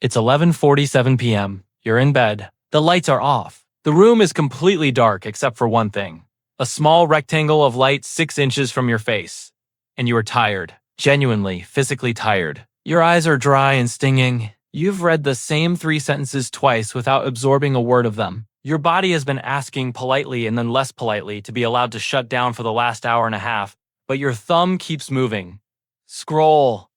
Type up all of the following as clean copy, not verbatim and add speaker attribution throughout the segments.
Speaker 1: It's 11:47 p.m. You're in bed. The lights are off. The room is completely dark except for one thing. A small rectangle of light 6 inches from your face. And you are tired. Genuinely, physically tired. Your eyes are dry and stinging. You've read the same 3 sentences twice without absorbing a word of them. Your body has been asking politely and then less politely to be allowed to shut down for the last hour and a half, but your thumb keeps moving. Scroll.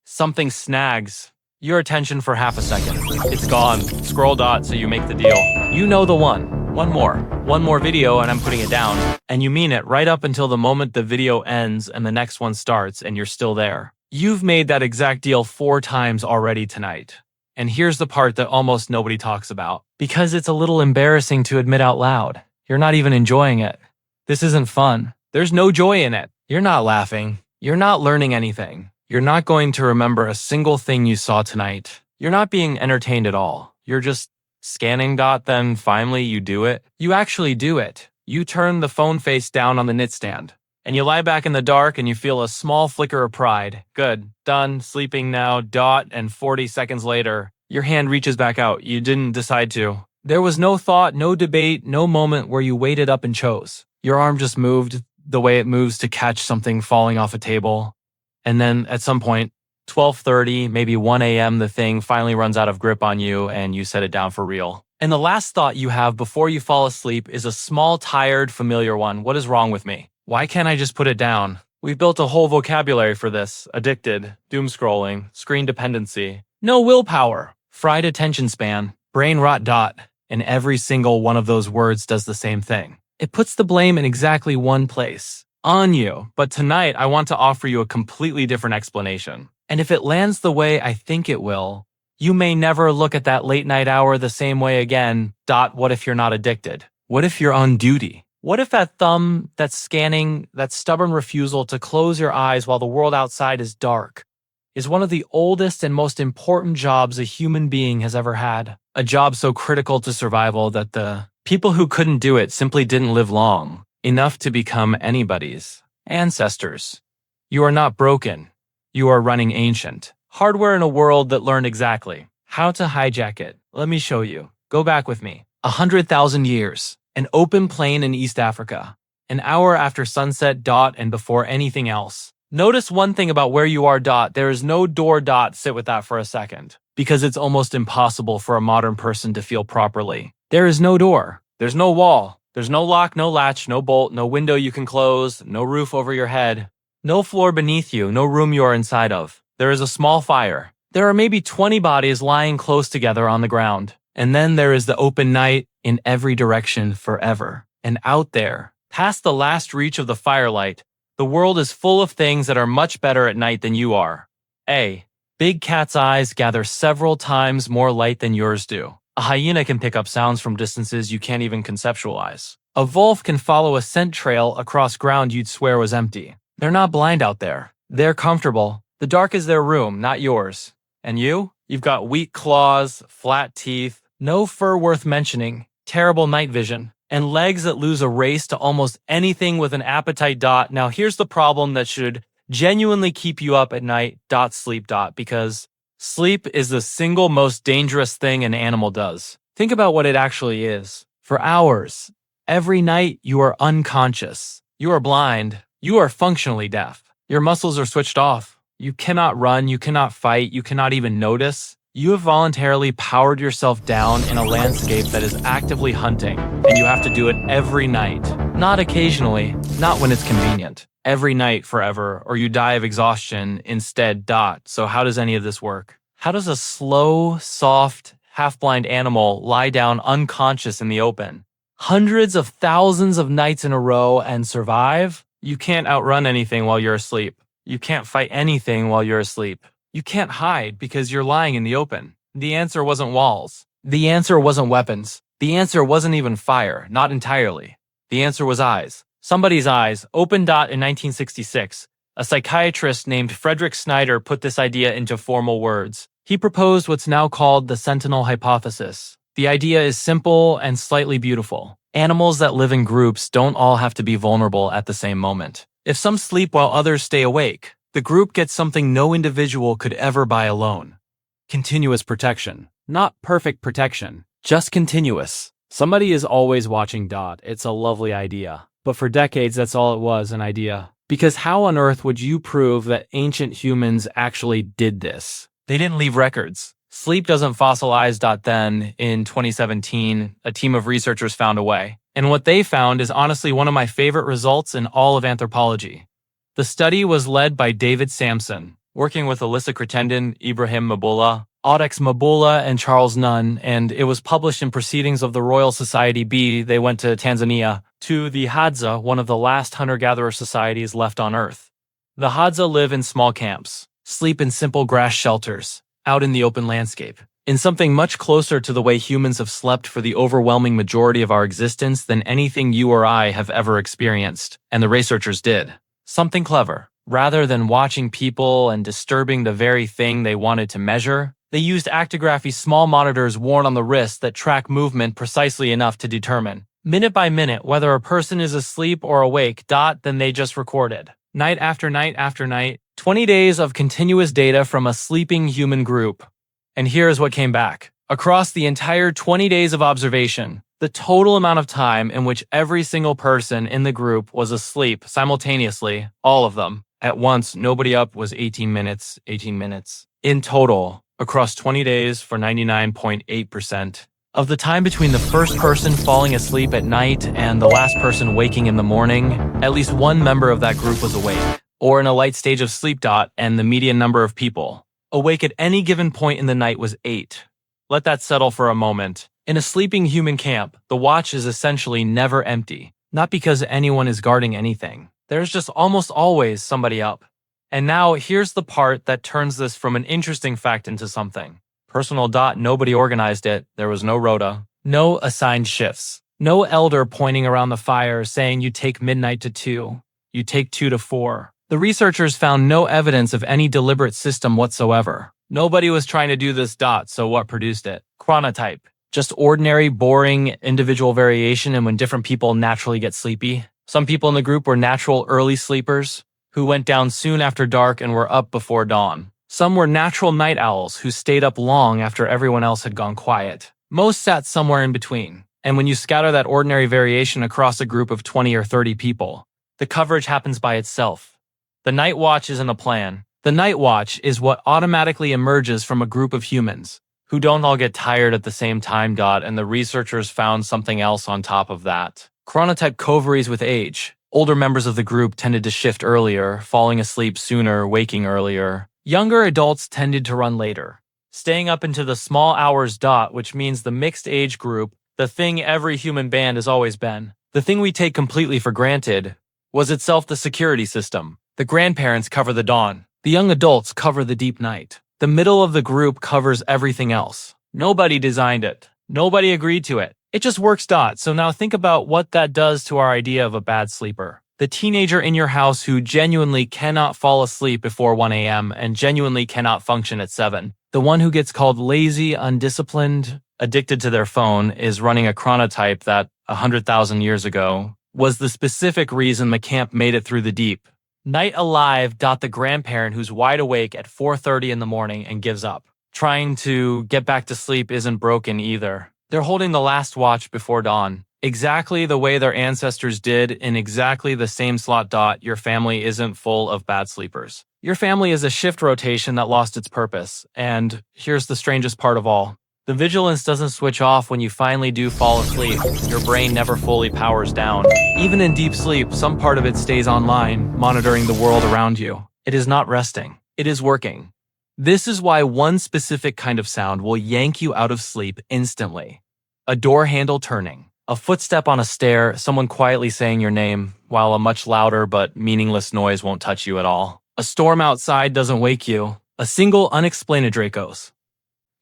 Speaker 1: Something snags your attention for half a second. It's gone. Scroll dot, so you make the deal. You know the one. One more video and I'm putting it down. And you mean it right up until the moment the video ends and the next one starts and you're still there. You've made that exact deal 4 times already tonight. And here's the part that almost nobody talks about. Because it's a little embarrassing to admit out loud. You're not even enjoying it. This isn't fun. There's no joy in it. You're not laughing. You're not learning anything. You're not going to remember a single thing you saw tonight. You're not being entertained at all. You're just scanning dot, then finally you do it. You actually do it. You turn the phone face down on the nightstand. And you lie back in the dark and you feel a small flicker of pride. Good. Done. Sleeping now. Dot. And 40 seconds later, your hand reaches back out. You didn't decide to. There was no thought, no debate, no moment where you waited up and chose. Your arm just moved the way it moves to catch something falling off a table. And then at some point, 12:30, maybe 1 a.m., the thing finally runs out of grip on you and you set it down for real. And the last thought you have before you fall asleep is a small, tired, familiar one. What is wrong with me? Why can't I just put it down? We've built a whole vocabulary for this. Addicted, doomscrolling, screen dependency, no willpower, fried attention span, brain rot dot. And every single one of those words does the same thing. It puts the blame in exactly one place. On you. But tonight, I want to offer you a completely different explanation. And if it lands the way I think it will, you may never look at that late night hour the same way again. Dot, what if you're not addicted? What if you're on duty? What if that thumb, that scanning, that stubborn refusal to close your eyes while the world outside is dark is one of the oldest and most important jobs a human being has ever had? A job so critical to survival that the people who couldn't do it simply didn't live long enough to become anybody's ancestors. You are not broken. You are running ancient hardware in a world that learned exactly how to hijack it. Let me show you. Go back with me. 100,000 years. An open plain in East Africa. An hour after sunset dot and before anything else. Notice one thing about where you are dot. There is no door dot. Sit with that for a second. Because it's almost impossible for a modern person to feel properly. There is no door. There's no wall. There's no lock, no latch, no bolt, no window you can close, no roof over your head, no floor beneath you, no room you are inside of. There is a small fire. There are maybe 20 bodies lying close together on the ground. And then there is the open night in every direction forever. And out there, past the last reach of the firelight, the world is full of things that are much better at night than you are. A. Big cat's eyes gather several times more light than yours do. A hyena can pick up sounds from distances you can't even conceptualize. A wolf can follow a scent trail across ground you'd swear was empty. They're not blind out there. They're comfortable. The dark is their room, not yours. And you? You've got weak claws, flat teeth, no fur worth mentioning, terrible night vision, and legs that lose a race to almost anything with an appetite dot. Now here's the problem that should genuinely keep you up at night dot sleep dot, because sleep is the single most dangerous thing an animal does. Think about what it actually is. For hours, every night, you are unconscious. You are blind. You are functionally deaf. Your muscles are switched off. You cannot run. You cannot fight. You cannot even notice. You have voluntarily powered yourself down in a landscape that is actively hunting, and you have to do it every night. Not occasionally, not when it's convenient. Every night forever, or you die of exhaustion instead dot. So how does any of this work? How does a slow, soft, half-blind animal lie down unconscious in the open? Hundreds of thousands of nights in a row and survive? You can't outrun anything while you're asleep. You can't fight anything while you're asleep. You can't hide because you're lying in the open. The answer wasn't walls. The answer wasn't weapons. The answer wasn't even fire, not entirely. The answer was eyes. Somebody's eyes, open dot in 1966. A psychiatrist named Frederick Snyder put this idea into formal words. He proposed what's now called the sentinel hypothesis. The idea is simple and slightly beautiful. Animals that live in groups don't all have to be vulnerable at the same moment. If some sleep while others stay awake, the group gets something no individual could ever buy alone. Continuous protection. Not perfect protection, just continuous. Somebody is always watching. It's a lovely idea. But for decades, that's all it was, an idea. Because how on earth would you prove that ancient humans actually did this? They didn't leave records. Sleep doesn't fossilize. Then, in 2017, a team of researchers found a way. And what they found is honestly one of my favorite results in all of anthropology. The study was led by David Sampson, working with Alyssa Crittenden, Ibrahim Mabula, Audex Mabula, and Charles Nunn, and it was published in Proceedings of the Royal Society B. They went to Tanzania, to the Hadza, one of the last hunter-gatherer societies left on Earth. The Hadza live in small camps, sleep in simple grass shelters, out in the open landscape, in something much closer to the way humans have slept for the overwhelming majority of our existence than anything you or I have ever experienced, and the researchers did. Something clever. Rather than watching people and disturbing the very thing they wanted to measure, they used actigraphy small monitors worn on the wrist that track movement precisely enough to determine, minute by minute, whether a person is asleep or awake. Then they just recorded. Night after night after night, 20 days of continuous data from a sleeping human group. And here's what came back. Across the entire 20 days of observation, the total amount of time in which every single person in the group was asleep simultaneously, all of them, at once, nobody up, was 18 minutes. In total, across 20 days for 99.8%. Of the time between the first person falling asleep at night and the last person waking in the morning, at least one member of that group was awake, or in a light stage of sleep. And the median number of people awake at any given point in the night was 8. Let that settle for a moment. In a sleeping human camp, the watch is essentially never empty, not because anyone is guarding anything. There's just almost always somebody up. And now here's the part that turns this from an interesting fact into something personal. Nobody organized it. There was no rota, no assigned shifts, no elder pointing around the fire saying you take midnight to 2, you take 2 to 4. The researchers found no evidence of any deliberate system whatsoever. Nobody was trying to do this. So what produced it? Chronotype. Just ordinary, boring, individual variation in when different people naturally get sleepy. Some people in the group were natural early sleepers who went down soon after dark and were up before dawn. Some were natural night owls who stayed up long after everyone else had gone quiet. Most sat somewhere in between. And when you scatter that ordinary variation across a group of 20 or 30 people, the coverage happens by itself. The night watch isn't a plan. The night watch is what automatically emerges from a group of humans who don't all get tired at the same time. And the researchers found something else on top of that. Chronotype covaries with age. Older members of the group tended to shift earlier, falling asleep sooner, waking earlier. Younger adults tended to run later, staying up into the small hours. Which means the mixed age group, the thing every human band has always been, the thing we take completely for granted, was itself the security system. The grandparents cover the dawn. The young adults cover the deep night. The middle of the group covers everything else. Nobody designed it. Nobody agreed to it. It just works. So now think about what that does to our idea of a bad sleeper. The teenager in your house who genuinely cannot fall asleep before 1 a.m. and genuinely cannot function at 7. The one who gets called lazy, undisciplined, addicted to their phone is running a chronotype that, 100,000 years ago, was the specific reason the camp made it through the deep. Night alive. The grandparent who's wide awake at 4:30 in the morning and gives up. Trying to get back to sleep isn't broken either. They're holding the last watch before dawn. Exactly the way their ancestors did in exactly the same slot. Your family isn't full of bad sleepers. Your family is a shift rotation that lost its purpose. And here's the strangest part of all. The vigilance doesn't switch off when you finally do fall asleep. Your brain never fully powers down. Even in deep sleep, some part of it stays online, monitoring the world around you. It is not resting. It is working. This is why one specific kind of sound will yank you out of sleep instantly. A door handle turning. A footstep on a stair, someone quietly saying your name, while a much louder but meaningless noise won't touch you at all. A storm outside doesn't wake you. A single unexplained Dracos.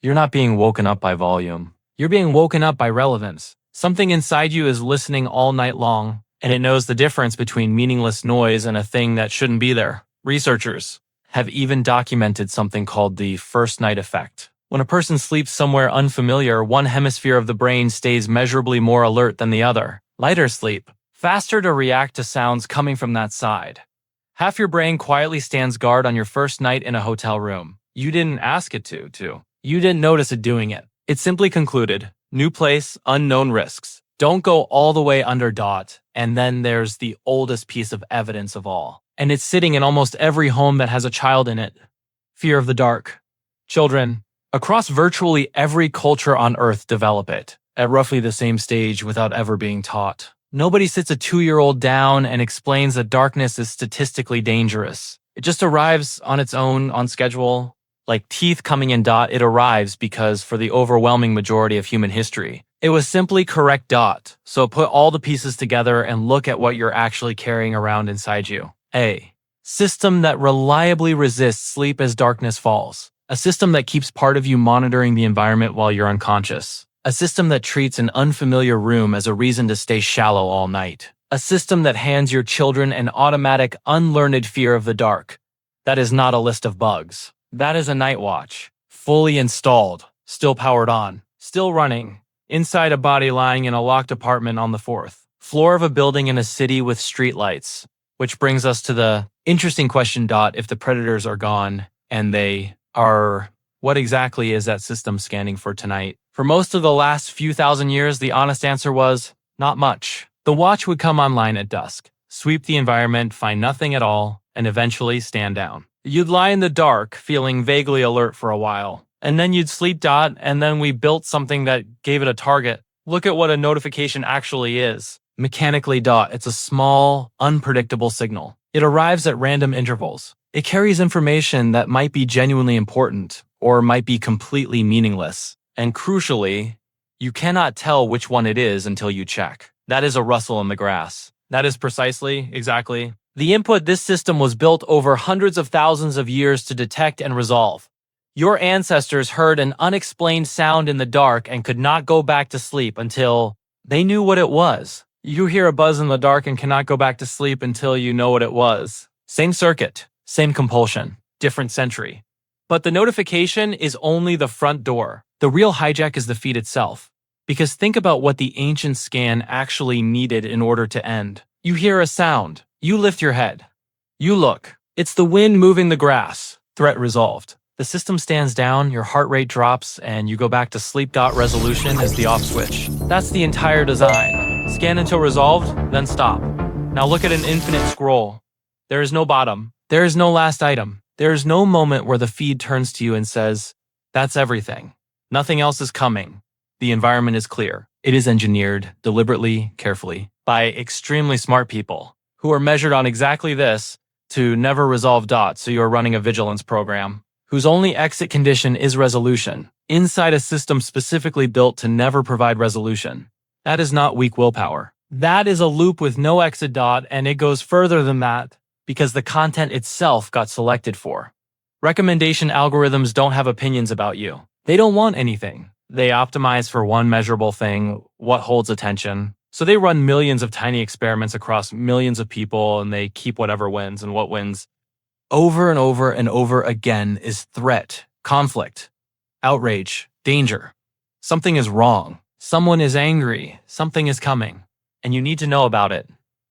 Speaker 1: You're not being woken up by volume. You're being woken up by relevance. Something inside you is listening all night long, and it knows the difference between meaningless noise and a thing that shouldn't be there. Researchers have even documented something called the first night effect. When a person sleeps somewhere unfamiliar, one hemisphere of the brain stays measurably more alert than the other. Lighter sleep, faster to react to sounds coming from that side. Half your brain quietly stands guard on your first night in a hotel room. You didn't ask it to. You didn't notice it doing it. It simply concluded, new place, unknown risks. Don't go all the way under dot. And then there's the oldest piece of evidence of all. And it's sitting in almost every home that has a child in it. Fear of the dark. Children, across virtually every culture on Earth, develop it at roughly the same stage without ever being taught. Nobody sits a 2-year-old down and explains that darkness is statistically dangerous. It just arrives on its own, on schedule. Like teeth coming in dot, it arrives because for the overwhelming majority of human history, it was simply correct dot. So put all the pieces together and look at what you're actually carrying around inside you. A system that reliably resists sleep as darkness falls. A system that keeps part of you monitoring the environment while you're unconscious. A system that treats an unfamiliar room as a reason to stay shallow all night. A system that hands your children an automatic, unlearned fear of the dark. That is not a list of bugs. That is a night watch. Fully installed. Still powered on. Still running. Inside a body lying in a locked apartment on the 4th floor of a building in a city with streetlights. Which brings us to the interesting question, Dot, if the predators are gone and they are, what exactly is that system scanning for tonight? For most of the last few thousand years, the honest answer was, not much. The watch would come online at dusk, sweep the environment, find nothing at all, and eventually stand down. You'd lie in the dark, feeling vaguely alert for a while. And then you'd sleep, Dot, and then we built something that gave it a target. Look at what a notification actually is. Mechanically, Dot, it's a small, unpredictable signal. It arrives at random intervals. It carries information that might be genuinely important, or might be completely meaningless. And crucially, you cannot tell which one it is until you check. That is a rustle in the grass. That is precisely, exactly, the input this system was built over hundreds of thousands of years to detect and resolve. Your ancestors heard an unexplained sound in the dark and could not go back to sleep until they knew what it was. You hear a buzz in the dark and cannot go back to sleep until you know what it was. Same circuit, same compulsion, different century. But the notification is only the front door. The real hijack is the feed itself. Because think about what the ancient scan actually needed in order to end. You hear a sound. You lift your head. You look. It's the wind moving the grass. Threat resolved. The system stands down, your heart rate drops, and you go back to sleep. Resolution is the off switch. That's the entire design. Scan until resolved, then stop. Now look at an infinite scroll. There is no bottom. There is no last item. There is no moment where the feed turns to you and says, that's everything. Nothing else is coming. The environment is clear. It is engineered deliberately, carefully, by extremely smart people who are measured on exactly this to never resolve dots, so you're running a vigilance program whose only exit condition is resolution, inside a system specifically built to never provide resolution. That is not weak willpower. That is a loop with no exit dot, and it goes further than that because the content itself got selected for. Recommendation algorithms don't have opinions about you. They don't want anything. They optimize for one measurable thing, what holds attention. So they run millions of tiny experiments across millions of people, and they keep whatever wins, and what wins over and over and over again is threat, conflict, outrage, danger. Something is wrong. Someone is angry. Something is coming. And you need to know about it.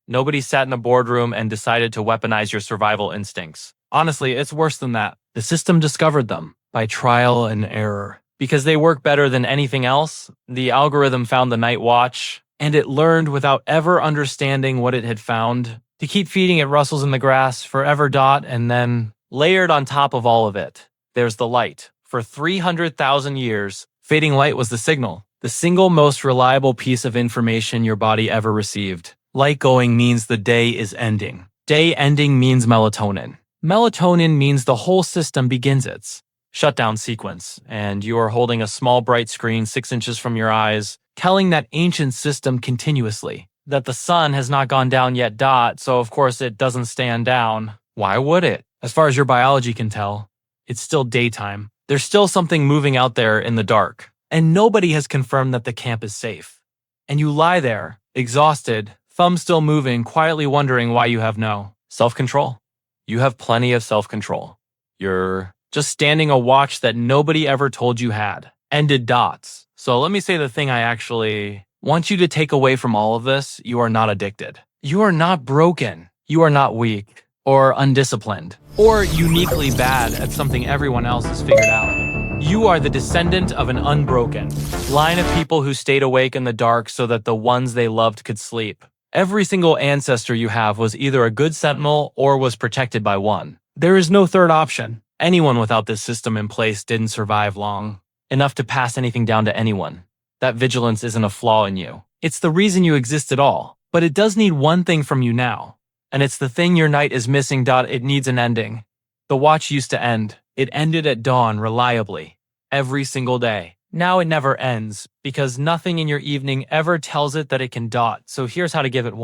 Speaker 1: Nobody sat in a boardroom and decided to weaponize your survival instincts. Honestly, it's worse than that. The system discovered them by trial and error. Because they work better than anything else, the algorithm found the night watch, and it learned without ever understanding what it had found to keep feeding it rustles in the grass forever dot, and then layered on top of all of it, there's the light. For 300,000 years, fading light was the signal, the single most reliable piece of information your body ever received. Light going means the day is ending. Day ending means melatonin. Melatonin means the whole system begins its shutdown sequence, and you are holding a small bright screen 6 inches from your eyes, telling that ancient system continuously that the sun has not gone down yet dot, so of course it doesn't stand down. Why would it? As far as your biology can tell, it's still daytime. There's still something moving out there in the dark, and nobody has confirmed that the camp is safe. And you lie there, exhausted, thumb still moving, quietly wondering why you have no self-control. You have plenty of self-control. You're just standing a watch that nobody ever told you had. Ended dots. So let me say the thing I actually want you to take away from all of this. You are not addicted. You are not broken. You are not weak or undisciplined or uniquely bad at something everyone else has figured out. You are the descendant of an unbroken line of people who stayed awake in the dark so that the ones they loved could sleep. Every single ancestor you have was either a good sentinel or was protected by one. There is no third option. Anyone without this system in place didn't survive long enough to pass anything down to anyone. That vigilance isn't a flaw in you. It's the reason you exist at all. But it does need one thing from you now. And it's the thing your night is missing. It needs an ending. The watch used to end. It ended at dawn reliably. Every single day. Now it never ends, because nothing in your evening ever tells it that it can dot. So here's how to give it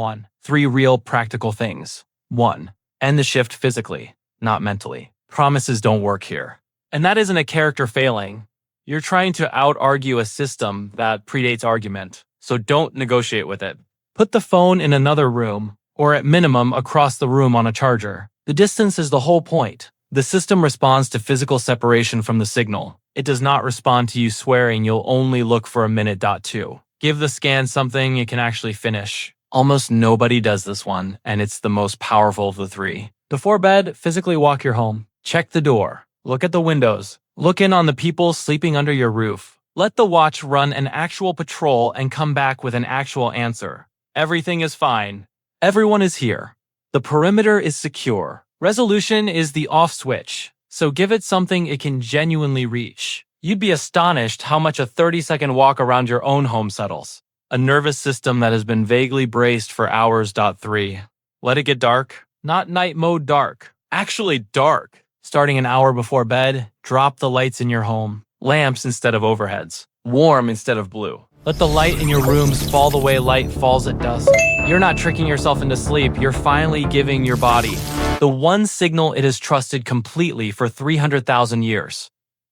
Speaker 1: 3 real practical things. 1. End the shift physically, not mentally. Promises don't work here. And that isn't a character failing. You're trying to out-argue a system that predates argument. So don't negotiate with it. Put the phone in another room, or at minimum across the room on a charger. The distance is the whole point. The system responds to physical separation from the signal. It does not respond to you swearing you'll only look for a minute. 2. Give the scan something it can actually finish. Almost nobody does this one, and it's the most powerful of the 3. Before bed, physically walk your home. Check the door. Look at the windows. Look in on the people sleeping under your roof. Let the watch run an actual patrol and come back with an actual answer. Everything is fine. Everyone is here. The perimeter is secure. Resolution is the off switch, so give it something it can genuinely reach. You'd be astonished how much a 30-second walk around your own home settles. A nervous system that has been vaguely braced for hours. 3. Let it get dark. Not night mode dark. Actually dark. Starting an hour before bed, drop the lights in your home. Lamps instead of overheads. Warm instead of blue. Let the light in your rooms fall the way light falls at dusk. You're not tricking yourself into sleep, you're finally giving your body the one signal it has trusted completely for 300,000 years.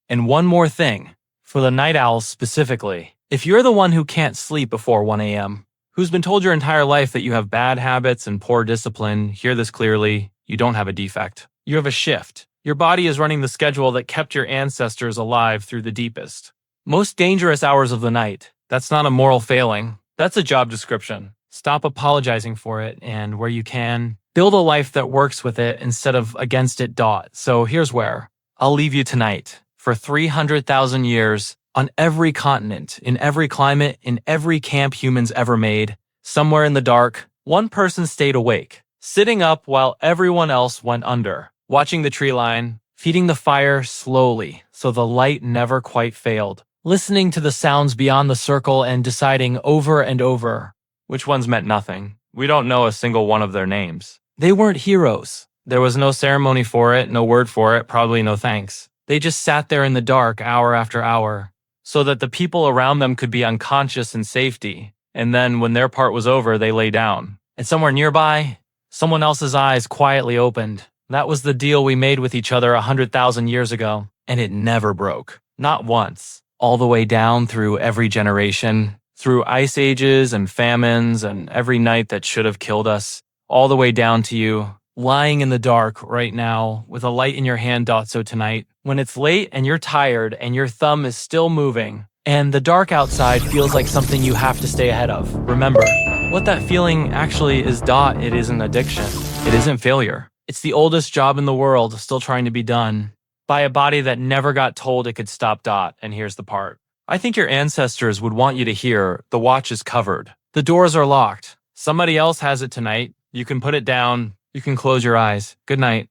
Speaker 1: And one more thing, for the night owls specifically. If you're the one who can't sleep before 1 a.m., who's been told your entire life that you have bad habits and poor discipline, hear this clearly, you don't have a defect. You have a shift. Your body is running the schedule that kept your ancestors alive through the deepest, most dangerous hours of the night. That's not a moral failing. That's a job description. Stop apologizing for it, and where you can, build a life that works with it instead of against it. So here's where. I'll leave you tonight. For 300,000 years, on every continent, in every climate, in every camp humans ever made, somewhere in the dark, one person stayed awake, sitting up while everyone else went under, watching the tree line, feeding the fire slowly so the light never quite failed, listening to the sounds beyond the circle and deciding over and over which ones meant nothing. We don't know a single one of their names. They weren't heroes. There was no ceremony for it, no word for it, probably no thanks. They just sat there in the dark hour after hour so that the people around them could be unconscious in safety. And then when their part was over, they lay down. And somewhere nearby, someone else's eyes quietly opened. That was the deal we made with each other 100,000 years ago. And it never broke. Not once. All the way down through every generation, through ice ages and famines and every night that should have killed us, all the way down to you, lying in the dark right now with a light in your hand. So tonight, when it's late and you're tired and your thumb is still moving and the dark outside feels like something you have to stay ahead of, remember, what that feeling actually is. It isn't addiction. It isn't failure. It's the oldest job in the world still trying to be done by a body that never got told it could stop. And here's the part. I think your ancestors would want you to hear the watch is covered. The doors are locked. Somebody else has it tonight. You can put it down. You can close your eyes. Good night.